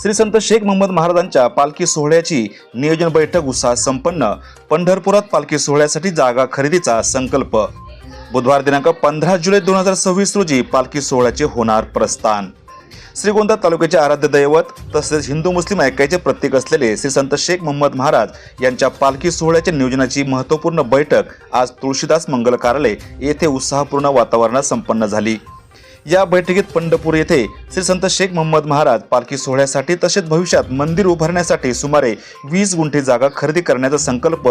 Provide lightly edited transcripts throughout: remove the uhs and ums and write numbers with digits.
श्री संत शेख मोहम्मद महाराजांच्या पालखी सोहळ्याची नियोजन बैठक उत्साहात संपन्न। पंढरपुरात पालखी सोहळ्यासाठी जागा खरेदीचा संकल्प। बुधवार दिनांक 15 जुलै 2026 रोजी पालखी सोहळ्याचे होणार प्रस्थान। श्रीगोंदा तालुक्याचे आराध्य दैवत तसेच हिंदू मुस्लिम ऐक्याचे प्रतीक असलेले श्री संत शेख मोहम्मद महाराज यांच्या पालखी सोहळ्याच्या नियोजनाची महत्त्वपूर्ण बैठक आज तुळशीदास मंगल कार्यालय येथे उत्साहपूर्ण वातावरणात संपन्न झाली। या बैठकीत पंढरपूर येथे श्री संत शेख मोहम्मद महाराज पालखी सोहळ्यासाठी तसेच भविष्यात मंदिर उभारण्यासाठी सुमारे 20 गुंठे जागा खरेदी करण्याचा संकल्प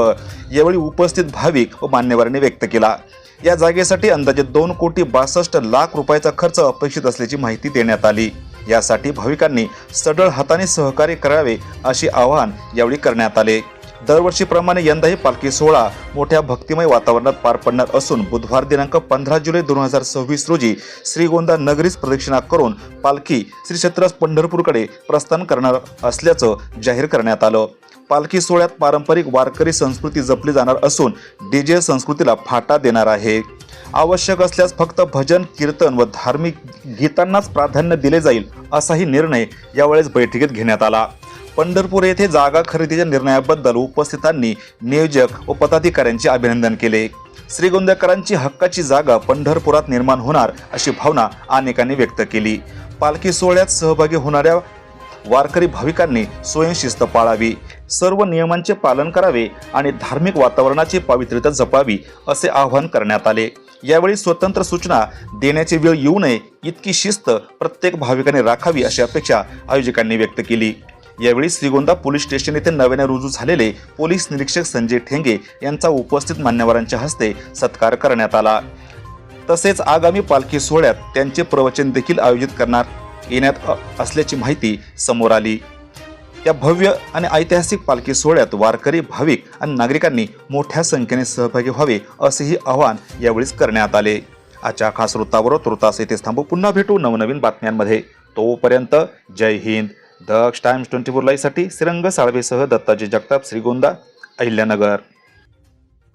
यावेळी उपस्थित भाविक व मान्यवरांनी व्यक्त केला। या जागेसाठी अंदाजे 2,62,00,000 रुपयाचा खर्च अपेक्षित असल्याची माहिती देण्यात आली। यासाठी भाविकांनी सढळ हाताने सहकार्य करावे असे आवाहन यावेळी करण्यात आले। दरवर्षीप्रमाणे यंदाही पालखी सोहळा मोठ्या भक्तिमय वातावरणात पार पडणार असून बुधवार दिनांक 15 जुलै 2026 रोजी श्रीगोंदा नगरीस प्रदक्षिणा करून पालखी श्री क्षेत्र पंढरपूरकडे प्रस्थान करणार असल्याचं जाहीर करण्यात आलं। पालखी सोहळ्यात पारंपरिक वारकरी संस्कृती जपली जाणार असून डीजे संस्कृतीला फाटा देणार आहे। आवश्यक असल्यास फक्त भजन कीर्तन व धार्मिक गीतांनाच प्राधान्य दिले जाईल असाही निर्णय यावेळेस बैठकीत घेण्यात आला। पंढरपूर येथे जागा खरेदीच्या निर्णयाबद्दल उपस्थितांनी नियोजक व पदाधिकाऱ्यांचे अभिनंदन केले। श्रीगोंदेकरांची हक्काची जागा पंढरपुरात निर्माण होणार अशी भावना अनेकांनी व्यक्त केली। पालखी सोहळ्यात सहभागी होणाऱ्या वारकरी भाविकांनी स्वयंशिस्त पाळावी, सर्व नियमांचे पालन करावे आणि धार्मिक वातावरणाची पावित्र्यता जपावी असे आवाहन करण्यात आले। यावेळी स्वतंत्र सूचना देण्याची वेळ येऊ नये इतकी शिस्त प्रत्येक भाविकाने राखावी अशी अपेक्षा आयोजकांनी व्यक्त केली। यावेळी श्रीगोंदा पोलीस स्टेशन येथे नव्याने रुजू झालेले पोलीस निरीक्षक संजय ठेंगे यांचा उपस्थित मान्यवरांच्या हस्ते सत्कार करण्यात आला। तसेच आगामी पालखी सोहळ्यात त्यांचे प्रवचन देखील आयोजित करण्यात येण्यात असल्याची माहिती समोर आली। या भव्य आणि ऐतिहासिक पालखी सोहळ्यात वारकरी भाविक आणि नागरिकांनी मोठ्या संख्येने सहभागी व्हावे असेही आवाहन यावेळी करण्यात आले। आजच्या खास वृत्तावर तुर्तास येथेच थांबू, पुन्हा भेटू नवनवीन बातम्यांमध्ये। तोपर्यंत जय हिंद। दक्ष टाइम्स 24 लाईव्हसाठी श्रीरंग साळवेसह दत्ताजी जगताप, श्रीगोंदा, अहिल्यानगर।